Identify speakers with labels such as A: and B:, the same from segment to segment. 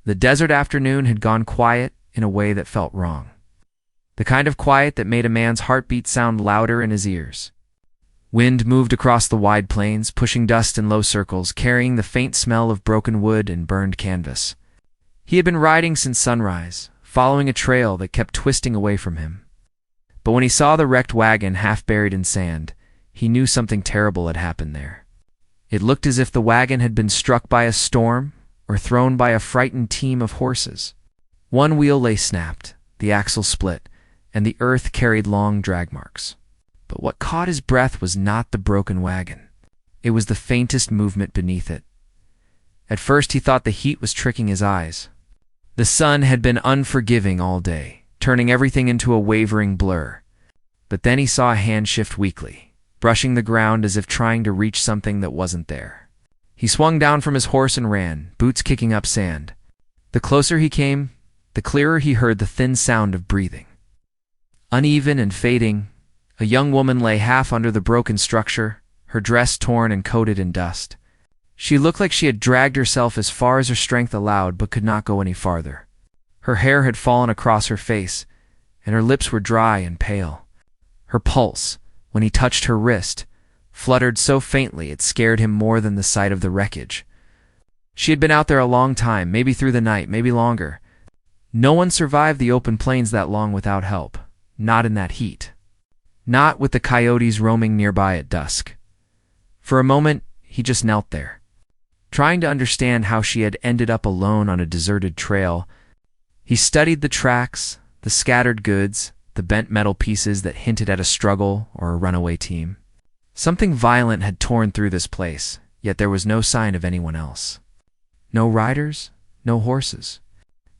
A: The desert afternoon had gone quiet in a way that felt wrong. The kind of quiet that made a man's heartbeat sound louder in his ears. Wind moved across the wide plains, pushing dust in low circles, carrying the faint smell of broken wood and burned canvas. He had been riding since sunrise, following a trail that kept twisting away from him. But when he saw the wrecked wagon half buried in sand, he knew something terrible had happened there. It looked as if the wagon had been struck by a storm or thrown by a frightened team of horses. One wheel lay snapped, the axle split, and the earth carried long drag marks. But what caught his breath was not the broken wagon. It was the faintest movement beneath it. At first he thought the heat was tricking his eyes. The sun had been unforgiving all day, turning everything into a wavering blur. But then he saw a hand shift weakly, brushing the ground as if trying to reach something that wasn't there. He swung down from his horse and ran, boots kicking up sand. The closer he came, the clearer he heard the thin sound of breathing. Uneven and fading, a young woman lay half under the broken structure, her dress torn and coated in dust. She looked like she had dragged herself as far as her strength allowed but could not go any farther. Her hair had fallen across her face, and her lips were dry and pale. Her pulse, when he touched her wrist, fluttered so faintly it scared him more than the sight of the wreckage. She had been out there a long time, maybe through the night, maybe longer. No one survived the open plains that long without help, not in that heat. Not with the coyotes roaming nearby at dusk. For a moment, he just knelt there, trying to understand how she had ended up alone on a deserted trail. He studied the tracks, the scattered goods, the bent metal pieces that hinted at a struggle or a runaway team. Something violent had torn through this place, yet there was no sign of anyone else. No riders, no horses.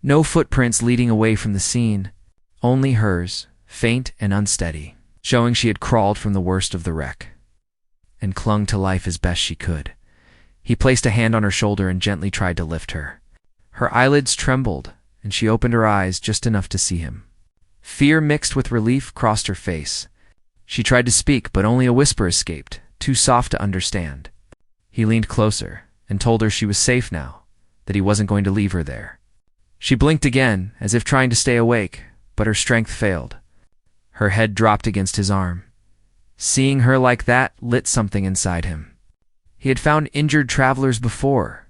A: No footprints leading away from the scene, only hers, faint and unsteady, showing she had crawled from the worst of the wreck and clung to life as best she could. He placed a hand on her shoulder and gently tried to lift her. Her eyelids trembled, and she opened her eyes just enough to see him. Fear mixed with relief crossed her face. She tried to speak, but only a whisper escaped, too soft to understand. He leaned closer and told her she was safe now, that he wasn't going to leave her there. She blinked again, as if trying to stay awake, but her strength failed. Her head dropped against his arm. Seeing her like that lit something inside him. He had found injured travelers before,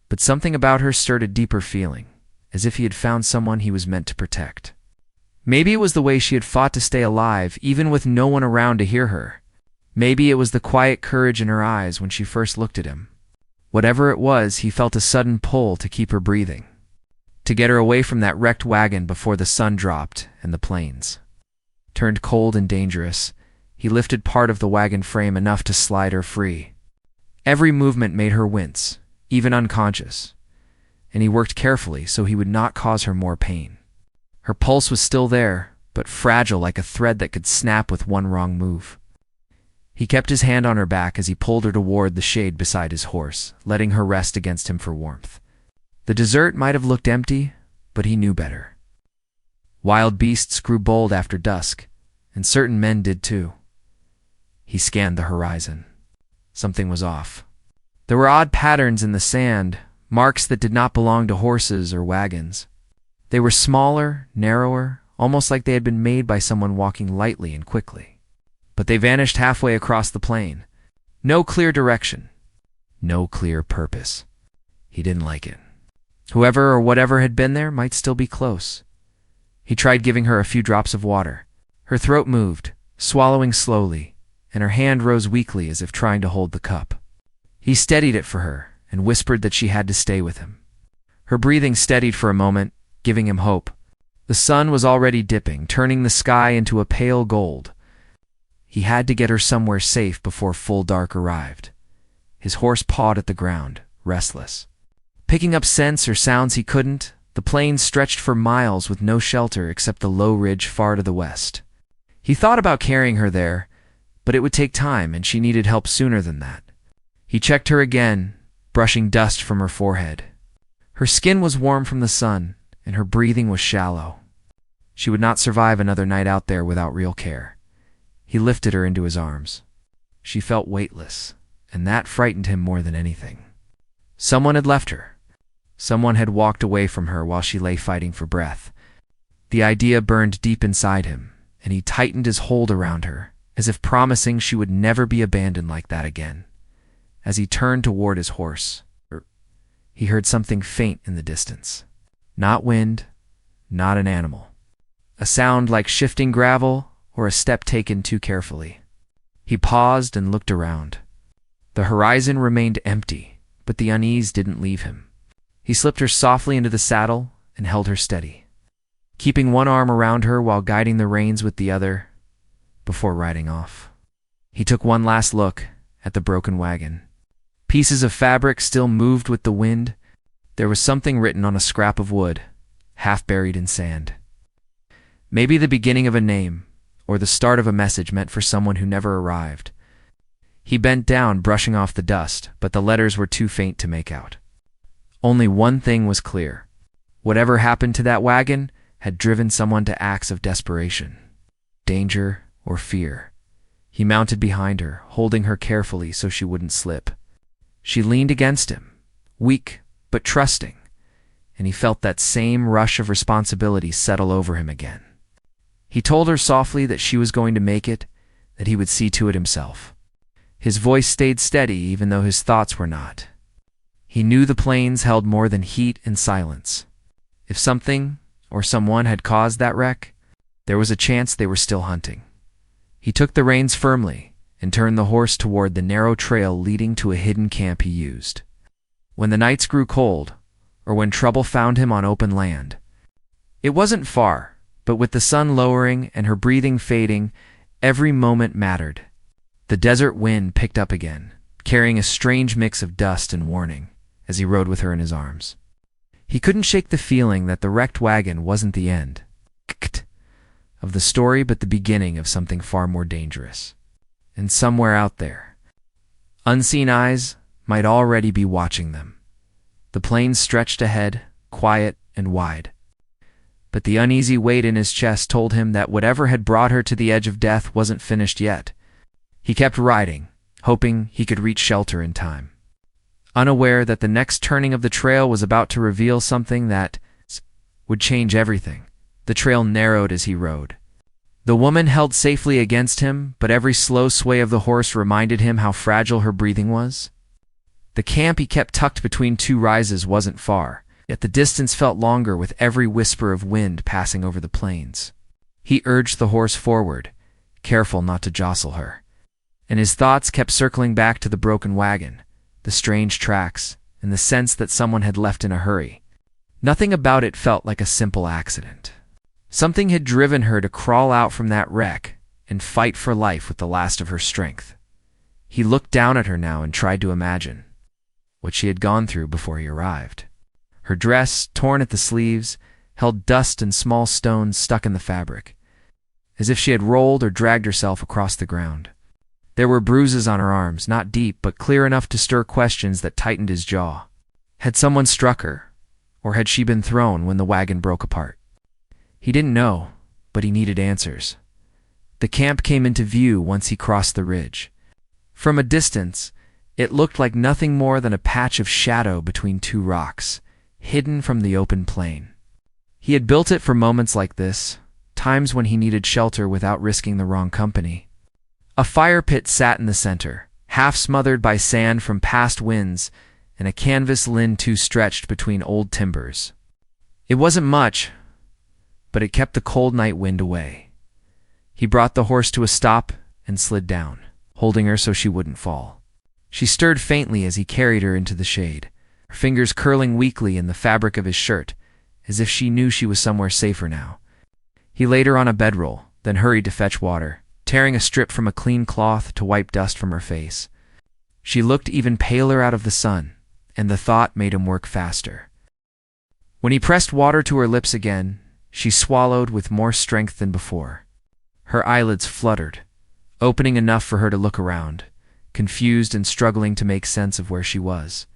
A: but something about her stirred a deeper feeling, as if he had found someone he was meant to protect. Maybe it was the way she had fought to stay alive, even with no one around to hear her. Maybe it was the quiet courage in her eyes when she first looked at him. Whatever it was, he felt a sudden pull to keep her breathing, to get her away from that wrecked wagon before the sun dropped and the plains turned cold and dangerous. He lifted part of the wagon frame enough to slide her free. Every movement made her wince, even unconscious, and he worked carefully so he would not cause her more pain. Her pulse was still there, but fragile like a thread that could snap with one wrong move. He kept his hand on her back as he pulled her toward the shade beside his horse, letting her rest against him for warmth. The desert might have looked empty, but he knew better. Wild beasts grew bold after dusk, and certain men did too. He scanned the horizon. Something was off. There were odd patterns in the sand, marks that did not belong to horses or wagons. They were smaller, narrower, almost like they had been made by someone walking lightly and quickly. But they vanished halfway across the plain. No clear direction. No clear purpose. He didn't like it. Whoever or whatever had been there might still be close. He tried giving her a few drops of water. Her throat moved, swallowing slowly, and her hand rose weakly as if trying to hold the cup. He steadied it for her and whispered that she had to stay with him. Her breathing steadied for a moment, giving him hope. The sun was already dipping, turning the sky into a pale gold. He had to get her somewhere safe before full dark arrived. His horse pawed at the ground, restless. Picking up scents or sounds he couldn't, the plains stretched for miles with no shelter except the low ridge far to the west. He thought about carrying her there, but it would take time and she needed help sooner than that. He checked her again, brushing dust from her forehead. Her skin was warm from the sun, and her breathing was shallow. She would not survive another night out there without real care. He lifted her into his arms. She felt weightless, and that frightened him more than anything. Someone had left her. Someone had walked away from her while she lay fighting for breath. The idea burned deep inside him, and he tightened his hold around her, as if promising she would never be abandoned like that again. As he turned toward his horse, he heard something faint in the distance. Not wind, not an animal. A sound like shifting gravel or a step taken too carefully. He paused and looked around. The horizon remained empty, but the unease didn't leave him. He slipped her softly into the saddle and held her steady, keeping one arm around her while guiding the reins with the other before riding off. He took one last look at the broken wagon. Pieces of fabric still moved with the wind. There was something written on a scrap of wood, half buried in sand. Maybe the beginning of a name, or the start of a message meant for someone who never arrived. He bent down, brushing off the dust, but the letters were too faint to make out. Only one thing was clear. Whatever happened to that wagon had driven someone to acts of desperation, danger, or fear. He mounted behind her, holding her carefully so she wouldn't slip. She leaned against him, weak but trusting, and he felt that same rush of responsibility settle over him again. He told her softly that she was going to make it, that he would see to it himself. His voice stayed steady even though his thoughts were not. He knew the plains held more than heat and silence. If something or someone had caused that wreck, there was a chance they were still hunting. He took the reins firmly and turned the horse toward the narrow trail leading to a hidden camp he used. When the nights grew cold, or when trouble found him on open land, it wasn't far, but with the sun lowering and her breathing fading, every moment mattered. The desert wind picked up again, carrying a strange mix of dust and warning, as he rode with her in his arms. He couldn't shake the feeling that the wrecked wagon wasn't the end of the story, but the beginning of something far more dangerous. And somewhere out there, unseen eyes might already be watching them. The plains stretched ahead, quiet and wide. But the uneasy weight in his chest told him that whatever had brought her to the edge of death wasn't finished yet. He kept riding, hoping he could reach shelter in time, unaware that the next turning of the trail was about to reveal something that would change everything. The trail narrowed as he rode. The woman held safely against him, but every slow sway of the horse reminded him how fragile her breathing was. The camp he kept tucked between two rises wasn't far, yet the distance felt longer with every whisper of wind passing over the plains. He urged the horse forward, careful not to jostle her, and his thoughts kept circling back to the broken wagon, the strange tracks, and the sense that someone had left in a hurry. Nothing about it felt like a simple accident. Something had driven her to crawl out from that wreck and fight for life with the last of her strength. He looked down at her now and tried to imagine what she had gone through before he arrived. Her dress, torn at the sleeves, held dust and small stones stuck in the fabric, as if she had rolled or dragged herself across the ground. There were bruises on her arms, not deep but clear enough to stir questions that tightened his jaw. Had someone struck her, or had she been thrown when the wagon broke apart? He didn't know, but he needed answers. The camp came into view once he crossed the ridge. From a distance, it looked like nothing more than a patch of shadow between two rocks, hidden from the open plain. He had built it for moments like this, times when he needed shelter without risking the wrong company. A fire pit sat in the center, half smothered by sand from past winds, and a canvas lean-to stretched between old timbers. It wasn't much, but it kept the cold night wind away. He brought the horse to a stop and slid down, holding her so she wouldn't fall. She stirred faintly as he carried her into the shade, her fingers curling weakly in the fabric of his shirt, as if she knew she was somewhere safer now. He laid her on a bedroll, then hurried to fetch water, tearing a strip from a clean cloth to wipe dust from her face. She looked even paler out of the sun, and the thought made him work faster. When he pressed water to her lips again, she swallowed with more strength than before. Her eyelids fluttered, opening enough for her to look around, confused and struggling to make sense of where she was.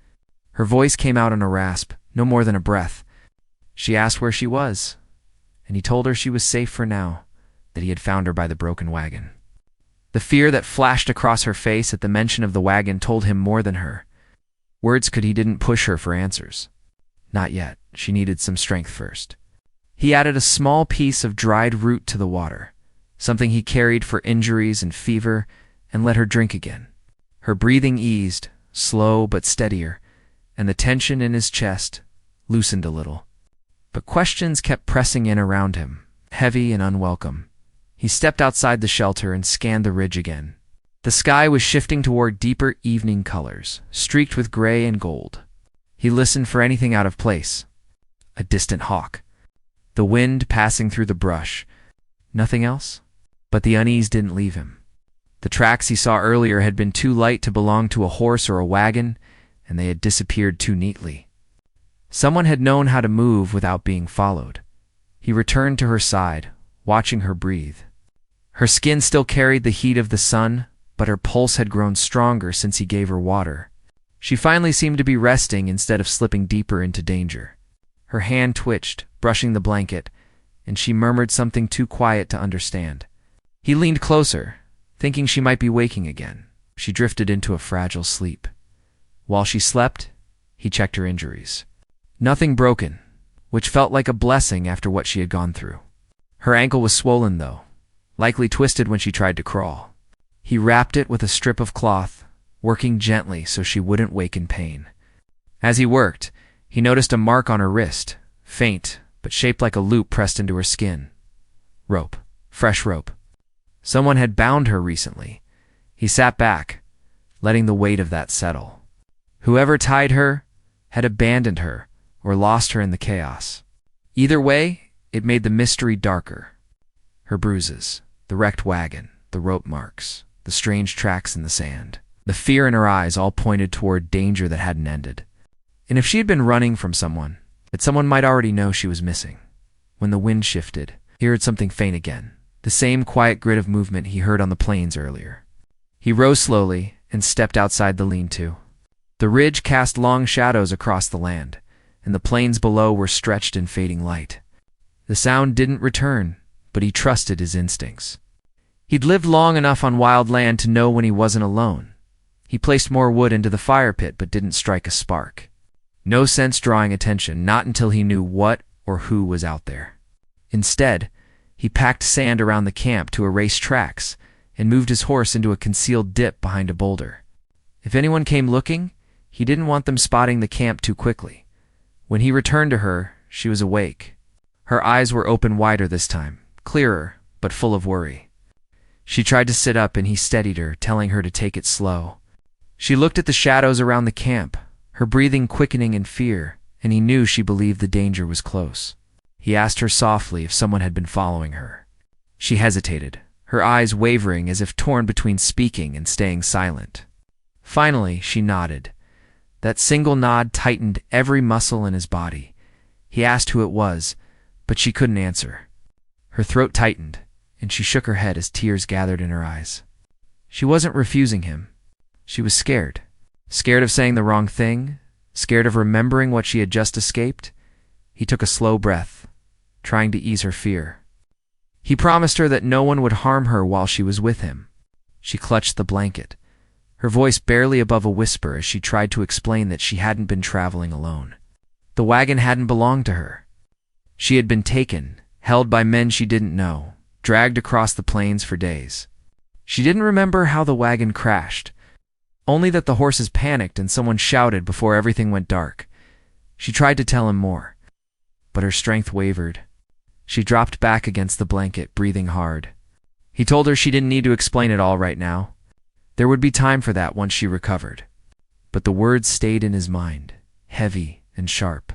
A: Her voice came out in a rasp, no more than a breath. She asked where she was, and he told her she was safe for now, that he had found her by the broken wagon. The fear that flashed across her face at the mention of the wagon told him more than her. Words he didn't push her for answers. Not yet. She needed some strength first. He added a small piece of dried root to the water, something he carried for injuries and fever, and let her drink again. Her breathing eased, slow but steadier, and the tension in his chest loosened a little. But questions kept pressing in around him, heavy and unwelcome. He stepped outside the shelter and scanned the ridge again. The sky was shifting toward deeper evening colors, streaked with gray and gold. He listened for anything out of place. A distant hawk. The wind passing through the brush. Nothing else? But the unease didn't leave him. The tracks he saw earlier had been too light to belong to a horse or a wagon, and they had disappeared too neatly. Someone had known how to move without being followed. He returned to her side, watching her breathe. Her skin still carried the heat of the sun, but her pulse had grown stronger since he gave her water. She finally seemed to be resting instead of slipping deeper into danger. Her hand twitched, brushing the blanket, and she murmured something too quiet to understand. He leaned closer, thinking she might be waking again. She drifted into a fragile sleep. While she slept, he checked her injuries. Nothing broken, which felt like a blessing after what she had gone through. Her ankle was swollen, though, likely twisted when she tried to crawl. He wrapped it with a strip of cloth, working gently so she wouldn't wake in pain. As he worked, he noticed a mark on her wrist, faint, but shaped like a loop pressed into her skin. Rope. Fresh rope. Someone had bound her recently. He sat back, letting the weight of that settle. Whoever tied her had abandoned her or lost her in the chaos. Either way, it made the mystery darker. Her bruises, the wrecked wagon, the rope marks, the strange tracks in the sand. The fear in her eyes all pointed toward danger that hadn't ended. And if she had been running from someone, that someone might already know she was missing. When the wind shifted, he heard something faint again, the same quiet grit of movement he heard on the plains earlier. He rose slowly and stepped outside the lean-to. The ridge cast long shadows across the land, and the plains below were stretched in fading light. The sound didn't return, but he trusted his instincts. He'd lived long enough on wild land to know when he wasn't alone. He placed more wood into the fire pit but didn't strike a spark. No sense drawing attention, not until he knew what or who was out there. Instead, he packed sand around the camp to erase tracks and moved his horse into a concealed dip behind a boulder. If anyone came looking, he didn't want them spotting the camp too quickly. When he returned to her, she was awake. Her eyes were open wider this time, clearer, but full of worry. She tried to sit up and he steadied her, telling her to take it slow. She looked at the shadows around the camp, her breathing quickening in fear, and he knew she believed the danger was close. He asked her softly if someone had been following her. She hesitated, her eyes wavering as if torn between speaking and staying silent. Finally, she nodded. That single nod tightened every muscle in his body. He asked who it was, but she couldn't answer. Her throat tightened, and she shook her head as tears gathered in her eyes. She wasn't refusing him. She was scared. Scared of saying the wrong thing, scared of remembering what she had just escaped. He took a slow breath, trying to ease her fear. He promised her that no one would harm her while she was with him. She clutched the blanket, her voice barely above a whisper as she tried to explain that she hadn't been traveling alone. The wagon hadn't belonged to her. She had been taken, held by men she didn't know, dragged across the plains for days. She didn't remember how the wagon crashed, only that the horses panicked and someone shouted before everything went dark. She tried to tell him more, but her strength wavered. She dropped back against the blanket, breathing hard. He told her she didn't need to explain it all right now. There would be time for that once she recovered. But the words stayed in his mind, heavy and sharp.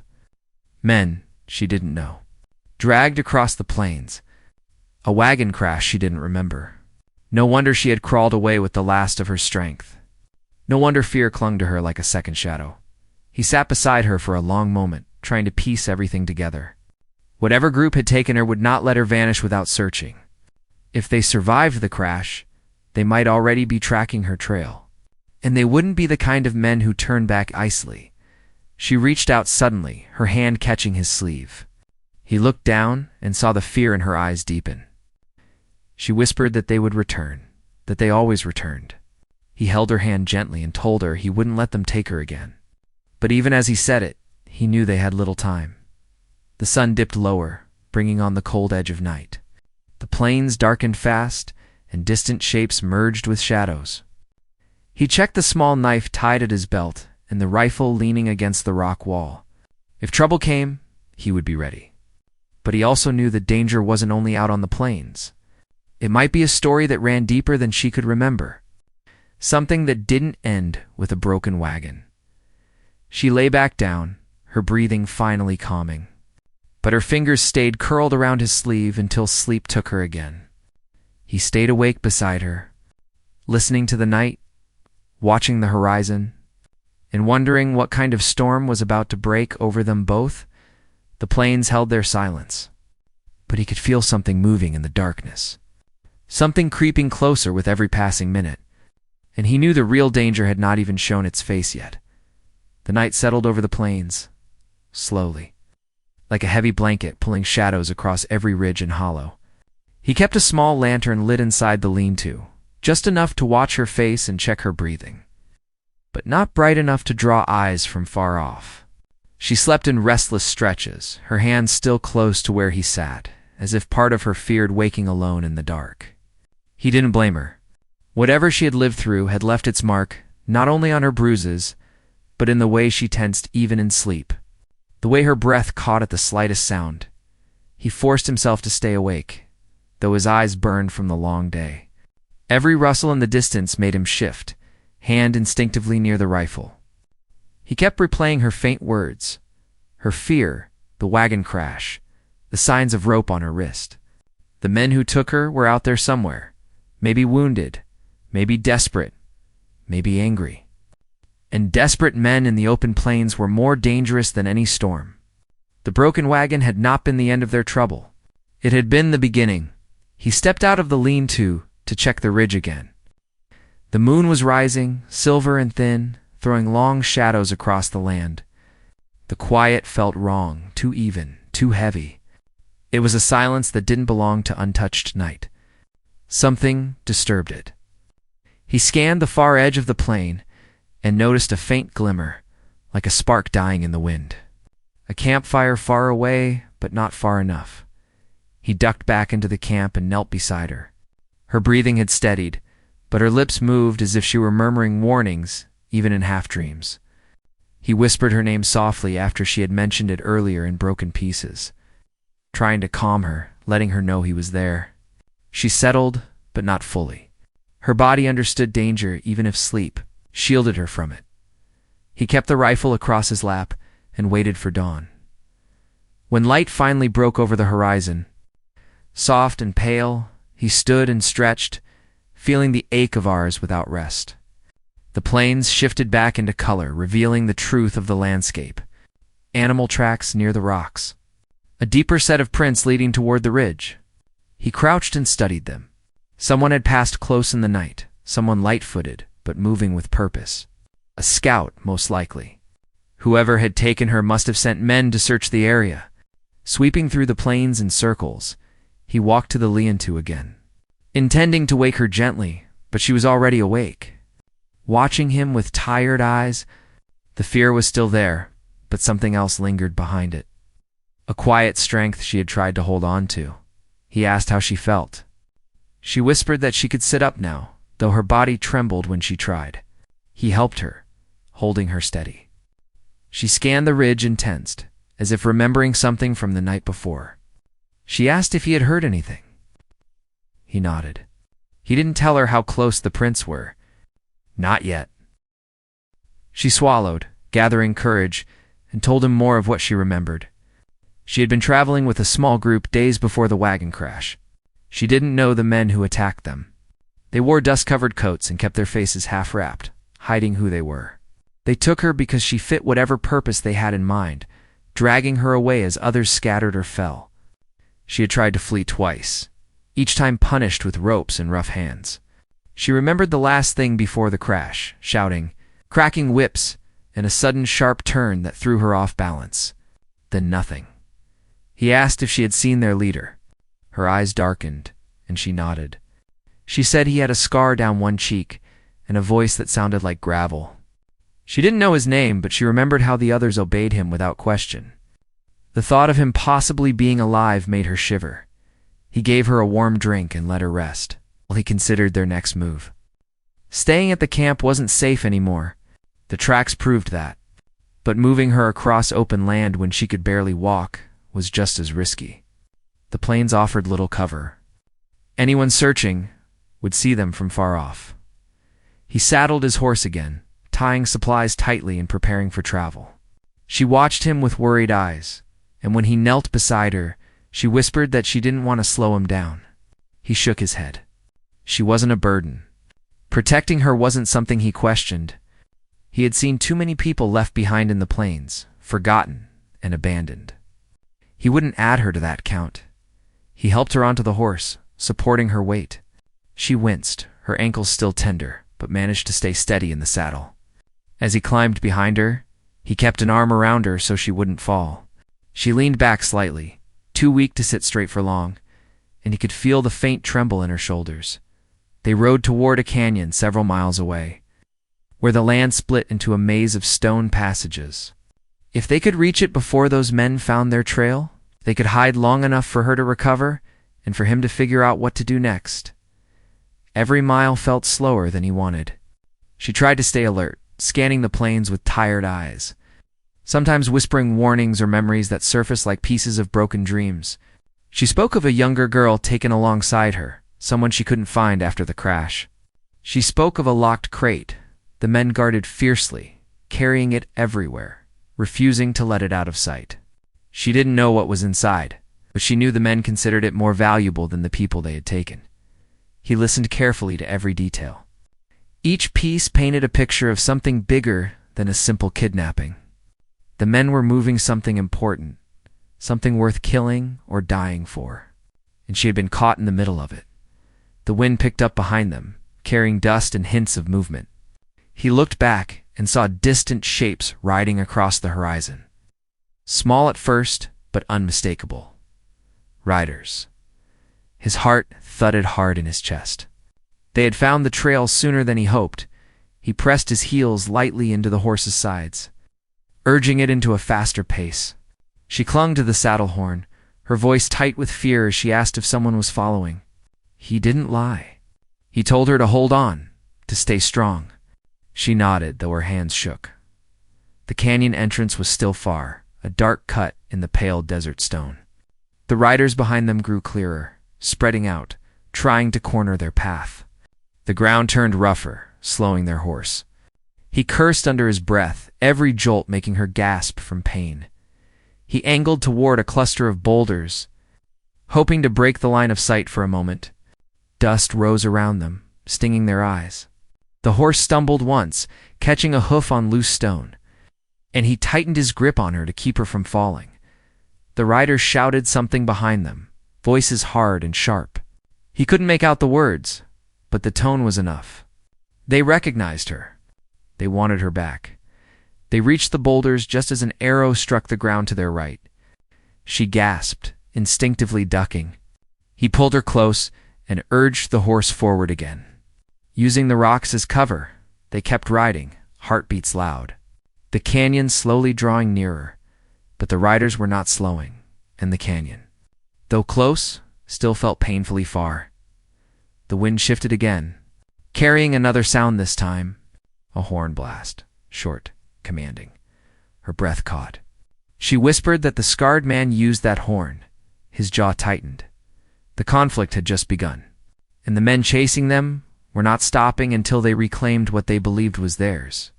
A: Men she didn't know. Dragged across the plains. A wagon crash she didn't remember. No wonder she had crawled away with the last of her strength. No wonder fear clung to her like a second shadow. He sat beside her for a long moment, trying to piece everything together. Whatever group had taken her would not let her vanish without searching. If they survived the crash, they might already be tracking her trail. And they wouldn't be the kind of men who turn back icily. She reached out suddenly, her hand catching his sleeve. He looked down and saw the fear in her eyes deepen. She whispered that they would return, that they always returned. He held her hand gently and told her he wouldn't let them take her again. But even as he said it, he knew they had little time. The sun dipped lower, bringing on the cold edge of night. The plains darkened fast, and distant shapes merged with shadows. He checked the small knife tied at his belt and the rifle leaning against the rock wall. If trouble came, he would be ready. But he also knew that danger wasn't only out on the plains. It might be a story that ran deeper than she could remember. Something that didn't end with a broken wagon. She lay back down, her breathing finally calming. But her fingers stayed curled around his sleeve until sleep took her again. He stayed awake beside her, listening to the night, watching the horizon, and wondering what kind of storm was about to break over them both. The plains held their silence, but he could feel something moving in the darkness, something creeping closer with every passing minute, and he knew the real danger had not even shown its face yet. The night settled over the plains, slowly, like a heavy blanket pulling shadows across every ridge and hollow. He kept a small lantern lit inside the lean-to, just enough to watch her face and check her breathing, but not bright enough to draw eyes from far off. She slept in restless stretches, her hands still close to where he sat, as if part of her feared waking alone in the dark. He didn't blame her. Whatever she had lived through had left its mark not only on her bruises, but in the way she tensed even in sleep, the way her breath caught at the slightest sound. He forced himself to stay awake, though his eyes burned from the long day. Every rustle in the distance made him shift, hand instinctively near the rifle. He kept replaying her faint words, her fear, the wagon crash, the signs of rope on her wrist. The men who took her were out there somewhere, maybe wounded, maybe desperate, maybe angry. And desperate men in the open plains were more dangerous than any storm. The broken wagon had not been the end of their trouble. It had been the beginning. He stepped out of the lean-to check the ridge again. The moon was rising, silver and thin, throwing long shadows across the land. The quiet felt wrong, too even, too heavy. It was a silence that didn't belong to untouched night. Something disturbed it. He scanned the far edge of the plain and noticed a faint glimmer, like a spark dying in the wind. A campfire far away, but not far enough. He ducked back into the camp and knelt beside her. Her breathing had steadied, but her lips moved as if she were murmuring warnings, even in half-dreams. He whispered her name softly after she had mentioned it earlier in broken pieces, trying to calm her, letting her know he was there. She settled, but not fully. Her body understood danger even if sleep shielded her from it. He kept the rifle across his lap and waited for dawn. When light finally broke over the horizon, soft and pale, he stood and stretched, feeling the ache of hours without rest. The plains shifted back into color, revealing the truth of the landscape. Animal tracks near the rocks. A deeper set of prints leading toward the ridge. He crouched and studied them. Someone had passed close in the night, someone light-footed, but moving with purpose. A scout, most likely. Whoever had taken her must have sent men to search the area. Sweeping through the plains in circles, he walked to the lean-to again, intending to wake her gently, but she was already awake. Watching him with tired eyes, the fear was still there, but something else lingered behind it. A quiet strength she had tried to hold on to. He asked how she felt. She whispered that she could sit up now, though her body trembled when she tried. He helped her, holding her steady. She scanned the ridge and tensed, as if remembering something from the night before. She asked if he had heard anything. He nodded. He didn't tell her how close the prints were. Not yet. She swallowed, gathering courage, and told him more of what she remembered. She had been traveling with a small group days before the wagon crash. She didn't know the men who attacked them. They wore dust-covered coats and kept their faces half-wrapped, hiding who they were. They took her because she fit whatever purpose they had in mind, dragging her away as others scattered or fell. She had tried to flee twice, each time punished with ropes and rough hands. She remembered the last thing before the crash, shouting, cracking whips, and a sudden sharp turn that threw her off balance. Then nothing. He asked if she had seen their leader. Her eyes darkened, and she nodded. She said he had a scar down one cheek and a voice that sounded like gravel. She didn't know his name, but she remembered how the others obeyed him without question. The thought of him possibly being alive made her shiver. He gave her a warm drink and let her rest, while he considered their next move. Staying at the camp wasn't safe anymore. The tracks proved that. But moving her across open land when she could barely walk was just as risky. The plains offered little cover. Anyone searching would see them from far off. He saddled his horse again, tying supplies tightly and preparing for travel. She watched him with worried eyes, and when he knelt beside her, she whispered that she didn't want to slow him down. He shook his head. She wasn't a burden. Protecting her wasn't something he questioned. He had seen too many people left behind in the plains, forgotten and abandoned. He wouldn't add her to that count. He helped her onto the horse, supporting her weight. She winced, her ankles still tender, but managed to stay steady in the saddle. As he climbed behind her, he kept an arm around her so she wouldn't fall. She leaned back slightly, too weak to sit straight for long, and he could feel the faint tremble in her shoulders. They rode toward a canyon several miles away, where the land split into a maze of stone passages. If they could reach it before those men found their trail, they could hide long enough for her to recover and for him to figure out what to do next. Every mile felt slower than he wanted. She tried to stay alert, scanning the plains with tired eyes, sometimes whispering warnings or memories that surfaced like pieces of broken dreams. She spoke of a younger girl taken alongside her, someone she couldn't find after the crash. She spoke of a locked crate. The men guarded fiercely, carrying it everywhere, refusing to let it out of sight. She didn't know what was inside, but she knew the men considered it more valuable than the people they had taken. He listened carefully to every detail. Each piece painted a picture of something bigger than a simple kidnapping. The men were moving something important, something worth killing or dying for, and she had been caught in the middle of it. The wind picked up behind them, carrying dust and hints of movement. He looked back and saw distant shapes riding across the horizon. Small at first, but unmistakable. Riders. His heart thudded hard in his chest. They had found the trail sooner than he hoped. He pressed his heels lightly into the horse's sides, urging it into a faster pace. She clung to the saddle horn, her voice tight with fear as she asked if someone was following. He didn't lie. He told her to hold on, to stay strong. She nodded, though her hands shook. The canyon entrance was still far, a dark cut in the pale desert stone. The riders behind them grew clearer, spreading out, trying to corner their path. The ground turned rougher, slowing their horse. He cursed under his breath, every jolt making her gasp from pain. He angled toward a cluster of boulders, hoping to break the line of sight for a moment. Dust rose around them, stinging their eyes. The horse stumbled once, catching a hoof on loose stone, and he tightened his grip on her to keep her from falling. The riders shouted something behind them, voices hard and sharp. He couldn't make out the words, but the tone was enough. They recognized her. They wanted her back. They reached the boulders just as an arrow struck the ground to their right. She gasped, instinctively ducking. He pulled her close and urged the horse forward again. Using the rocks as cover, they kept riding, heartbeats loud. The canyon slowly drawing nearer, but the riders were not slowing, and the canyon, though close, still felt painfully far. The wind shifted again, carrying another sound this time, a horn blast, short, commanding. Her breath caught. She whispered that the scarred man used that horn. His jaw tightened. The conflict had just begun, and the men chasing them were not stopping until they reclaimed what they believed was theirs.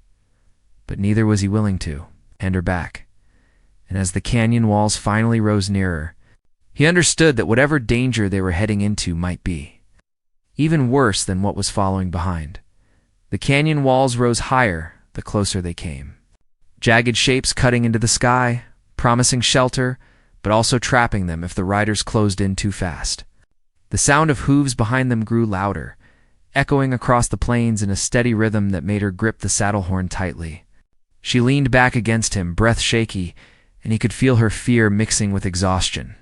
A: But neither was he willing to hand her back. And as the canyon walls finally rose nearer, he understood that whatever danger they were heading into might be even worse than what was following behind. The canyon walls rose higher the closer they came. Jagged shapes cutting into the sky, promising shelter, but also trapping them if the riders closed in too fast. The sound of hooves behind them grew louder, echoing across the plains in a steady rhythm that made her grip the saddle horn tightly. She leaned back against him, breath shaky, and he could feel her fear mixing with exhaustion.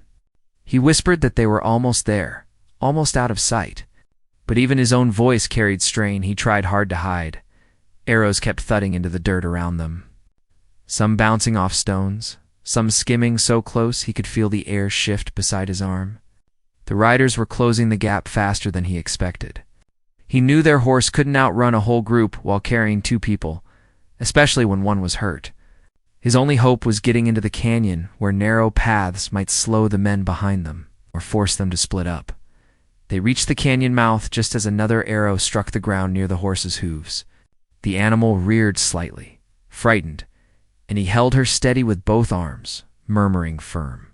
A: He whispered that they were almost there, almost out of sight. But even his own voice carried strain he tried hard to hide. Arrows kept thudding into the dirt around them, some bouncing off stones, some skimming so close he could feel the air shift beside his arm. The riders were closing the gap faster than he expected. He knew their horse couldn't outrun a whole group while carrying two people, especially when one was hurt. His only hope was getting into the canyon where narrow paths might slow the men behind them or force them to split up. They reached the canyon mouth just as another arrow struck the ground near the horse's hooves. The animal reared slightly, frightened, and he held her steady with both arms, murmuring firm,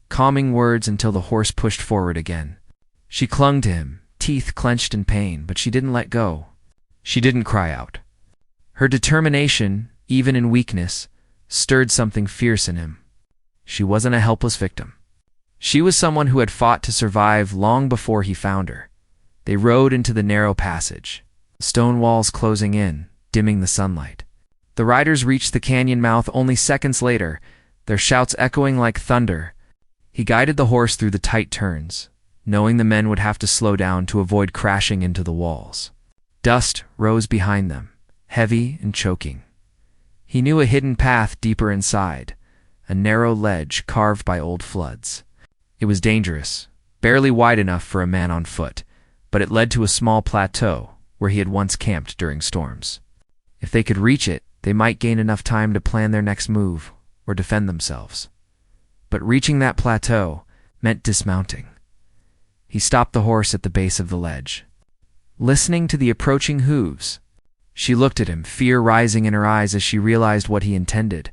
A: calming words until the horse pushed forward again. She clung to him, teeth clenched in pain, but she didn't let go. She didn't cry out. Her determination, even in weakness, stirred something fierce in him. She wasn't a helpless victim. She was someone who had fought to survive long before he found her. They rode into the narrow passage, stone walls closing in, dimming the sunlight. The riders reached the canyon mouth only seconds later, their shouts echoing like thunder. He guided the horse through the tight turns, knowing the men would have to slow down to avoid crashing into the walls. Dust rose behind them, heavy and choking. He knew a hidden path deeper inside, a narrow ledge carved by old floods. It was dangerous, barely wide enough for a man on foot, but it led to a small plateau where he had once camped during storms. If they could reach it, they might gain enough time to plan their next move or defend themselves. But reaching that plateau meant dismounting. He stopped the horse at the base of the ledge. Listening to the approaching hooves, she looked at him, fear rising in her eyes as she realized what he intended.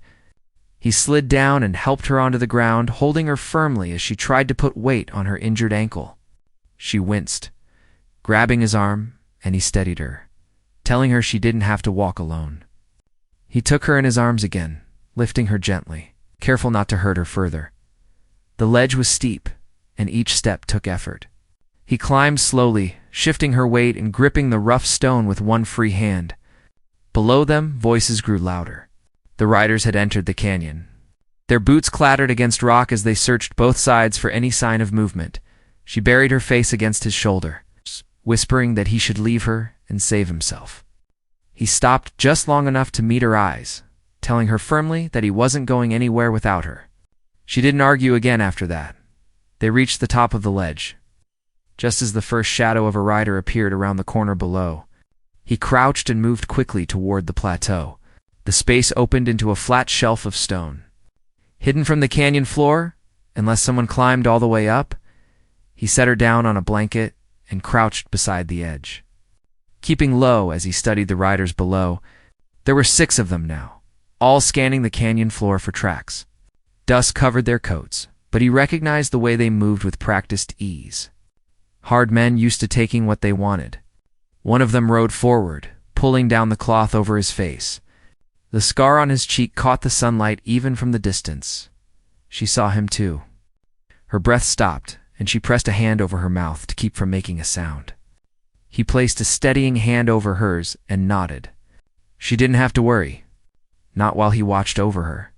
A: He slid down and helped her onto the ground, holding her firmly as she tried to put weight on her injured ankle. She winced, grabbing his arm, and he steadied her, telling her she didn't have to walk alone. He took her in his arms again, lifting her gently, careful not to hurt her further. The ledge was steep, and each step took effort. He climbed slowly, shifting her weight and gripping the rough stone with one free hand. Below them, voices grew louder. The riders had entered the canyon. Their boots clattered against rock as they searched both sides for any sign of movement. She buried her face against his shoulder, whispering that he should leave her and save himself. He stopped just long enough to meet her eyes, telling her firmly that he wasn't going anywhere without her. She didn't argue again after that. They reached the top of the ledge. Just as the first shadow of a rider appeared around the corner below, he crouched and moved quickly toward the plateau. The space opened into a flat shelf of stone. Hidden from the canyon floor, unless someone climbed all the way up, he set her down on a blanket and crouched beside the edge. Keeping low as he studied the riders below, there were 6 of them now, all scanning the canyon floor for tracks. Dust covered their coats, but he recognized the way they moved with practiced ease. Hard men used to taking what they wanted. One of them rode forward, pulling down the cloth over his face. The scar on his cheek caught the sunlight even from the distance. She saw him too. Her breath stopped, and she pressed a hand over her mouth to keep from making a sound. He placed a steadying hand over hers and nodded. She didn't have to worry. Not while he watched over her.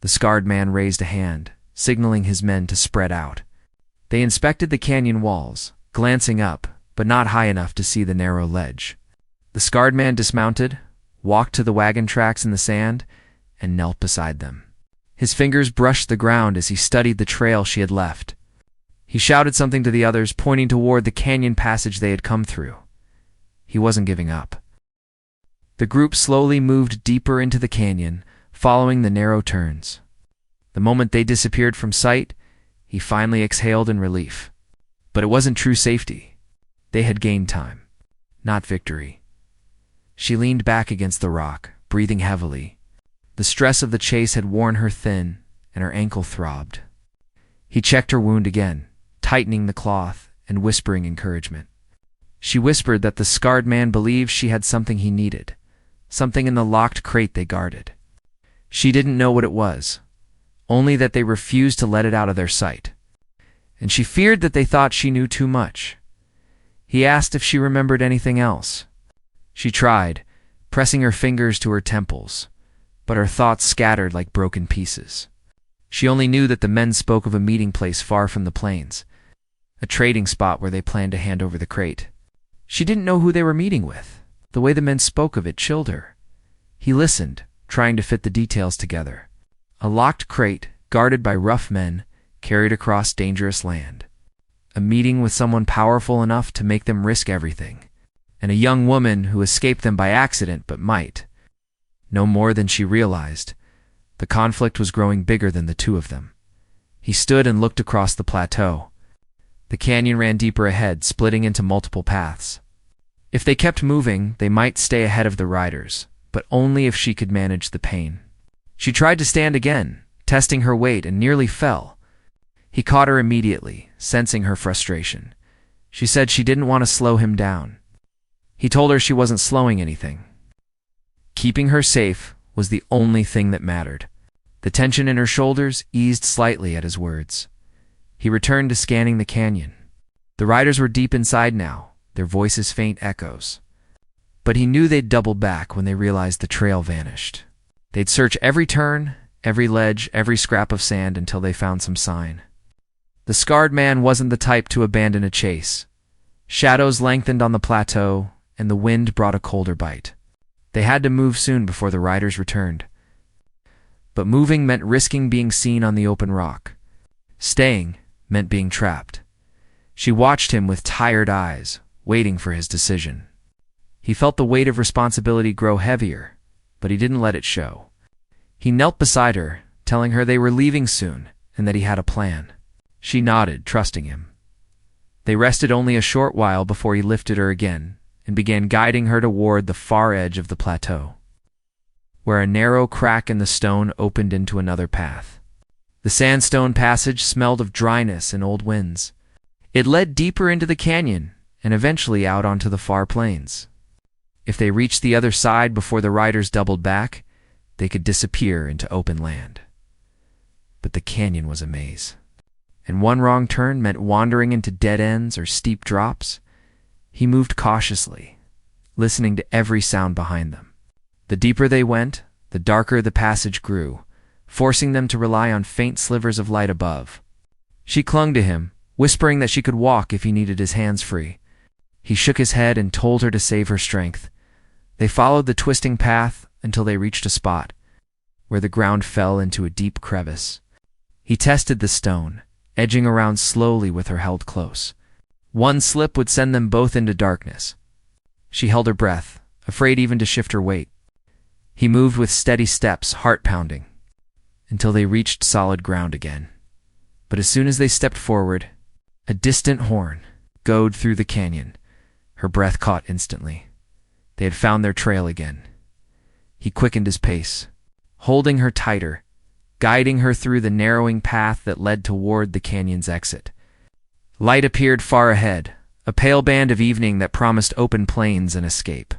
A: The scarred man raised a hand, signaling his men to spread out. They inspected the canyon walls, glancing up, but not high enough to see the narrow ledge. The scarred man dismounted, walked to the wagon tracks in the sand, and knelt beside them. His fingers brushed the ground as he studied the trail she had left. He shouted something to the others, pointing toward the canyon passage they had come through. He wasn't giving up. The group slowly moved deeper into the canyon, following the narrow turns. The moment they disappeared from sight, he finally exhaled in relief. But it wasn't true safety. They had gained time, not victory. She leaned back against the rock, breathing heavily. The stress of the chase had worn her thin, and her ankle throbbed. He checked her wound again, tightening the cloth and whispering encouragement. She whispered that the scarred man believed she had something he needed, something in the locked crate they guarded. She didn't know what it was, only that they refused to let it out of their sight. And she feared that they thought she knew too much. He asked if she remembered anything else. She tried, pressing her fingers to her temples, but her thoughts scattered like broken pieces. She only knew that the men spoke of a meeting place far from the plains, a trading spot where they planned to hand over the crate. She didn't know who they were meeting with, The way the men spoke of it chilled her. He listened, trying to fit the details together. A locked crate, guarded by rough men, carried across dangerous land. A meeting with someone powerful enough to make them risk everything. And a young woman who escaped them by accident but might. No more than she realized. The conflict was growing bigger than the two of them. He stood and looked across the plateau. The canyon ran deeper ahead, splitting into multiple paths. If they kept moving, they might stay ahead of the riders, but only if she could manage the pain. She tried to stand again, testing her weight, and nearly fell. He caught her immediately, sensing her frustration. She said she didn't want to slow him down. He told her she wasn't slowing anything. Keeping her safe was the only thing that mattered. The tension in her shoulders eased slightly at his words. He returned to scanning the canyon. The riders were deep inside now, their voices faint echoes. But he knew they'd double back when they realized the trail vanished. They'd search every turn, every ledge, every scrap of sand until they found some sign. The scarred man wasn't the type to abandon a chase. Shadows lengthened on the plateau, and the wind brought a colder bite. They had to move soon before the riders returned. But moving meant risking being seen on the open rock. Staying meant being trapped. She watched him with tired eyes, waiting for his decision. He felt the weight of responsibility grow heavier, but he didn't let it show. He knelt beside her, telling her they were leaving soon and that he had a plan. She nodded, trusting him. They rested only a short while before he lifted her again and began guiding her toward the far edge of the plateau, where a narrow crack in the stone opened into another path. The sandstone passage smelled of dryness and old winds. It led deeper into the canyon and eventually out onto the far plains. If they reached the other side before the riders doubled back, they could disappear into open land. But the canyon was a maze, and one wrong turn meant wandering into dead ends or steep drops. He moved cautiously, listening to every sound behind them. The deeper they went, the darker the passage grew, forcing them to rely on faint slivers of light above. She clung to him, whispering that she could walk if he needed his hands free. He shook his head and told her to save her strength. They followed the twisting path until they reached a spot where the ground fell into a deep crevice. He tested the stone, edging around slowly with her held close. One slip would send them both into darkness. She held her breath, afraid even to shift her weight. He moved with steady steps, heart pounding, until they reached solid ground again. But as soon as they stepped forward, a distant horn goed through the canyon. Her breath caught instantly. They had found their trail again. He quickened his pace, holding her tighter, guiding her through the narrowing path that led toward the canyon's exit. Light appeared far ahead, a pale band of evening that promised open plains and escape.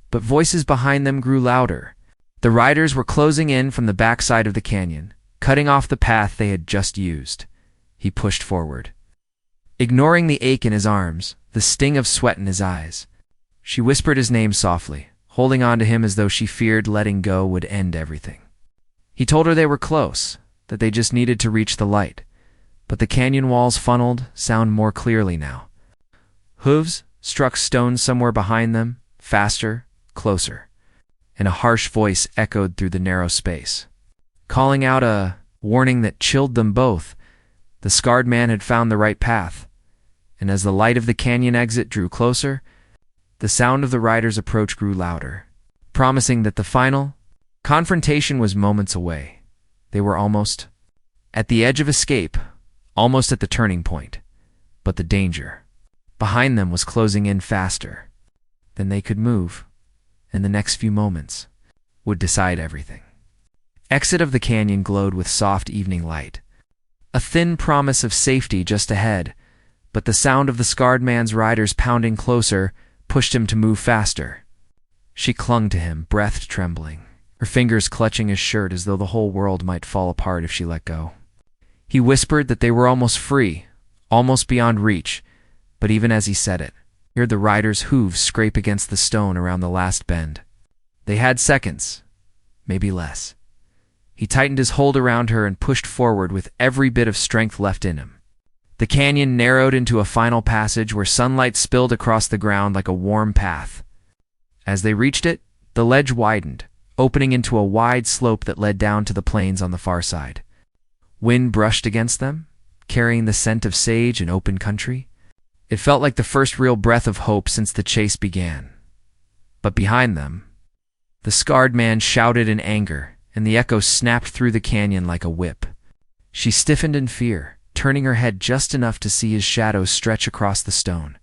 A: But voices behind them grew louder. The riders were closing in from the backside of the canyon, cutting off the path they had just used. He pushed forward, ignoring the ache in his arms, the sting of sweat in his eyes. She whispered his name softly, holding on to him as though she feared letting go would end everything. He told her they were close, that they just needed to reach the light. But the canyon walls funneled sound more clearly now. Hooves struck stone somewhere behind them, faster, closer, and a harsh voice echoed through the narrow space, calling out a warning that chilled them both. The scarred man had found the right path, and as the light of the canyon exit drew closer, the sound of the riders' approach grew louder, promising that the final confrontation was moments away. They were almost at the edge of escape, almost at the turning point, but the danger behind them was closing in faster than they could move, and the next few moments would decide everything. Exit of the canyon glowed with soft evening light, a thin promise of safety just ahead, but the sound of the scarred man's riders pounding closer pushed him to move faster. She clung to him, breath trembling, her fingers clutching his shirt as though the whole world might fall apart if she let go. He whispered that they were almost free, almost beyond reach, but even as he said it, he heard the riders' hooves scrape against the stone around the last bend. They had seconds, maybe less. He tightened his hold around her and pushed forward with every bit of strength left in him. The canyon narrowed into a final passage where sunlight spilled across the ground like a warm path. As they reached it, the ledge widened, opening into a wide slope that led down to the plains on the far side. Wind brushed against them, carrying the scent of sage and open country. It felt like the first real breath of hope since the chase began. But behind them, the scarred man shouted in anger, and the echo snapped through the canyon like a whip. She stiffened in fear, turning her head just enough to see his shadow stretch across the stone.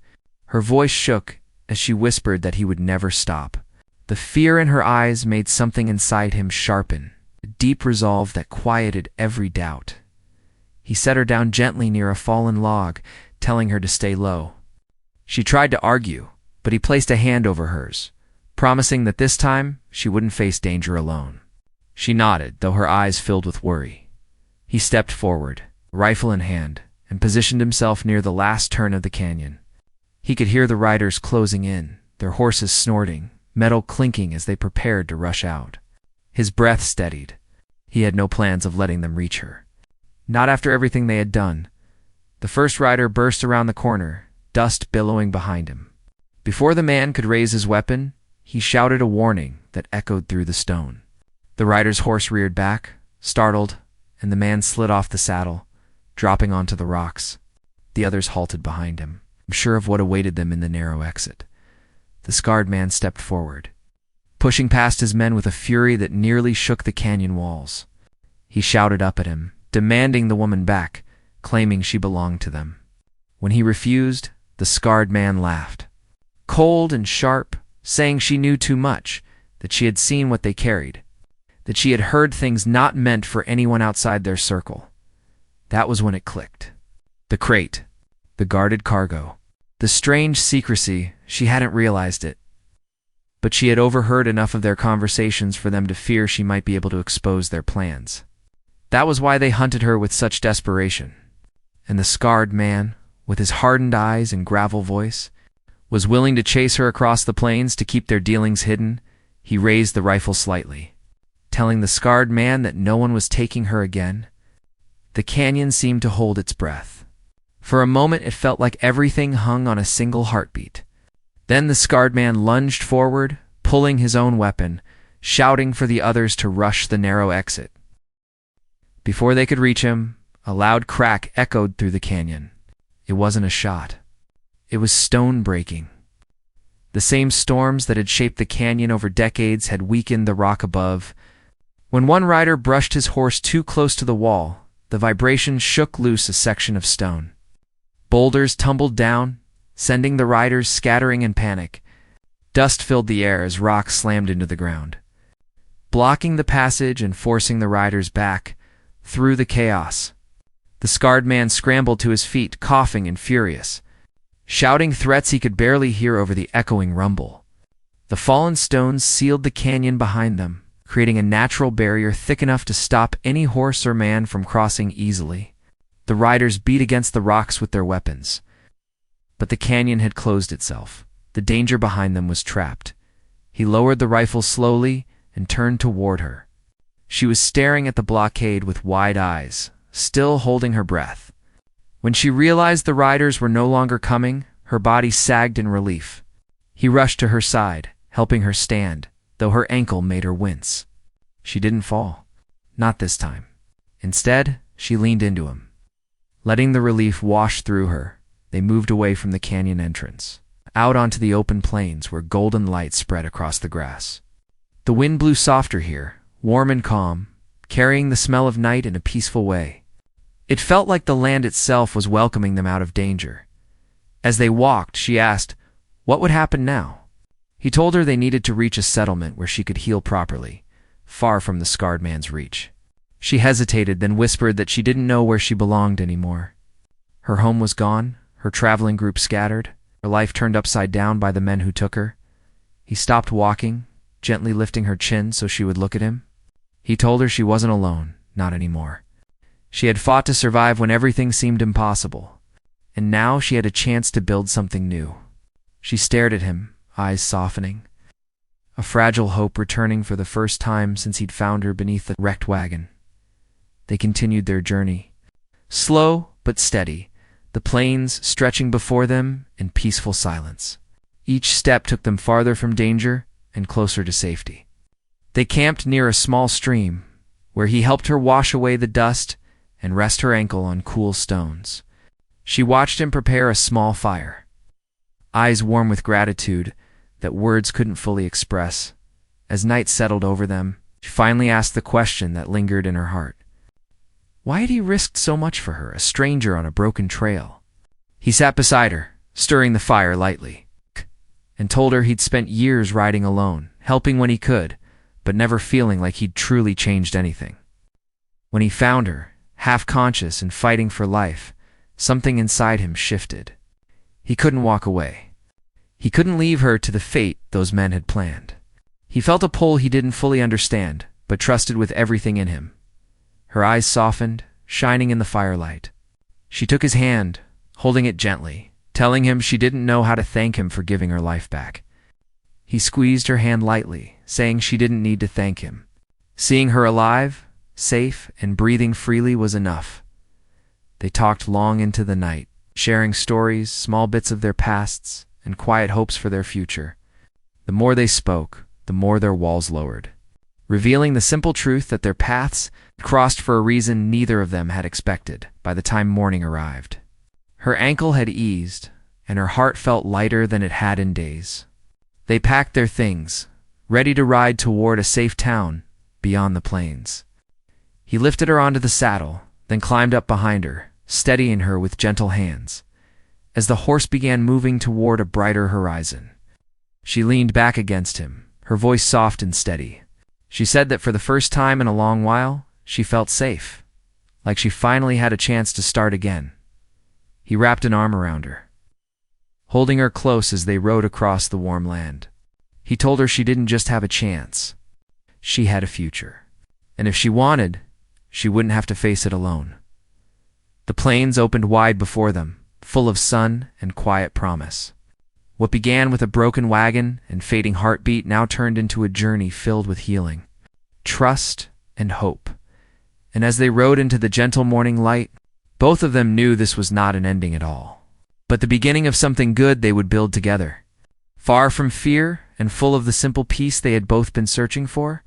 A: Her voice shook as she whispered that he would never stop. The fear in her eyes made something inside him sharpen, a deep resolve that quieted every doubt. He set her down gently near a fallen log, telling her to stay low. She tried to argue, but he placed a hand over hers, promising that this time she wouldn't face danger alone. She nodded, though her eyes filled with worry. He stepped forward, rifle in hand, and positioned himself near the last turn of the canyon. He could hear the riders closing in, their horses snorting, metal clinking as they prepared to rush out. His breath steadied. He had no plans of letting them reach her. Not after everything they had done. The first rider burst around the corner, dust billowing behind him. Before the man could raise his weapon, he shouted a warning that echoed through the stone. The rider's horse reared back, startled, and the man slid off the saddle, dropping onto the rocks. The others halted behind him, sure of what awaited them in the narrow exit. The scarred man stepped forward, pushing past his men with a fury that nearly shook the canyon walls. He shouted up at him, demanding the woman back, claiming she belonged to them. When he refused, the scarred man laughed, cold and sharp, saying she knew too much, that she had seen what they carried, that she had heard things not meant for anyone outside their circle. That was when it clicked. The crate, the guarded cargo, the strange secrecy, she hadn't realized it. But she had overheard enough of their conversations for them to fear she might be able to expose their plans. That was why they hunted her with such desperation. And the scarred man, with his hardened eyes and gravel voice, was willing to chase her across the plains to keep their dealings hidden. He raised the rifle slightly, telling the scarred man that no one was taking her again. The canyon seemed to hold its breath. For a moment it felt like everything hung on a single heartbeat. Then the scarred man lunged forward, pulling his own weapon, shouting for the others to rush the narrow exit. Before they could reach him, a loud crack echoed through the canyon. It wasn't a shot. It was stone breaking. The same storms that had shaped the canyon over decades had weakened the rock above. When one rider brushed his horse too close to the wall, the vibration shook loose a section of stone. Boulders tumbled down, sending the riders scattering in panic. Dust filled the air as rocks slammed into the ground, blocking the passage and forcing the riders back through the chaos. The scarred man scrambled to his feet, coughing and furious, shouting threats he could barely hear over the echoing rumble. The fallen stones sealed the canyon behind them, creating a natural barrier thick enough to stop any horse or man from crossing easily. The riders beat against the rocks with their weapons. But the canyon had closed itself. The danger behind them was trapped. He lowered the rifle slowly and turned toward her. She was staring at the blockade with wide eyes, still holding her breath. When she realized the riders were no longer coming, her body sagged in relief. He rushed to her side, helping her stand, though her ankle made her wince. She didn't fall. Not this time. Instead, she leaned into him. Letting the relief wash through her, they moved away from the canyon entrance, out onto the open plains where golden light spread across the grass. The wind blew softer here, warm and calm, carrying the smell of night in a peaceful way. It felt like the land itself was welcoming them out of danger. As they walked, she asked, what would happen now? He told her they needed to reach a settlement where she could heal properly, far from the scarred man's reach. She hesitated, then whispered that she didn't know where she belonged anymore. Her home was gone, her traveling group scattered, her life turned upside down by the men who took her. He stopped walking, gently lifting her chin so she would look at him. He told her she wasn't alone, not anymore. She had fought to survive when everything seemed impossible, and now she had a chance to build something new. She stared at him, eyes softening, a fragile hope returning for the first time since he'd found her beneath the wrecked wagon. They continued their journey, slow but steady, the plains stretching before them in peaceful silence. Each step took them farther from danger, and closer to safety. They camped near a small stream, where he helped her wash away the dust and rest her ankle on cool stones. She watched him prepare a small fire, eyes warm with gratitude that words couldn't fully express. As night settled over them, she finally asked the question that lingered in her heart. Why had he risked so much for her, a stranger on a broken trail? He sat beside her, stirring the fire lightly, and told her he'd spent years riding alone, helping when he could, but never feeling like he'd truly changed anything. When he found her, half-conscious and fighting for life, something inside him shifted. He couldn't walk away. He couldn't leave her to the fate those men had planned. He felt a pull he didn't fully understand, but trusted with everything in him. Her eyes softened, shining in the firelight. She took his hand, holding it gently, telling him she didn't know how to thank him for giving her life back. He squeezed her hand lightly, saying she didn't need to thank him. Seeing her alive, safe, and breathing freely was enough. They talked long into the night, sharing stories, small bits of their pasts, and quiet hopes for their future. The more they spoke, the more their walls lowered, revealing the simple truth that their paths crossed for a reason neither of them had expected by the time morning arrived. Her ankle had eased, and her heart felt lighter than it had in days. They packed their things, ready to ride toward a safe town beyond the plains. He lifted her onto the saddle, then climbed up behind her, steadying her with gentle hands. As the horse began moving toward a brighter horizon, she leaned back against him, her voice soft and steady. She said that for the first time in a long while, she felt safe, like she finally had a chance to start again. He wrapped an arm around her, holding her close as they rode across the warm land. He told her she didn't just have a chance, she had a future. And if she wanted, she wouldn't have to face it alone. The plains opened wide before them, full of sun and quiet promise. What began with a broken wagon and fading heartbeat now turned into a journey filled with healing, trust, and hope. And as they rode into the gentle morning light, both of them knew this was not an ending at all, but the beginning of something good they would build together. Far from fear and full of the simple peace they had both been searching for,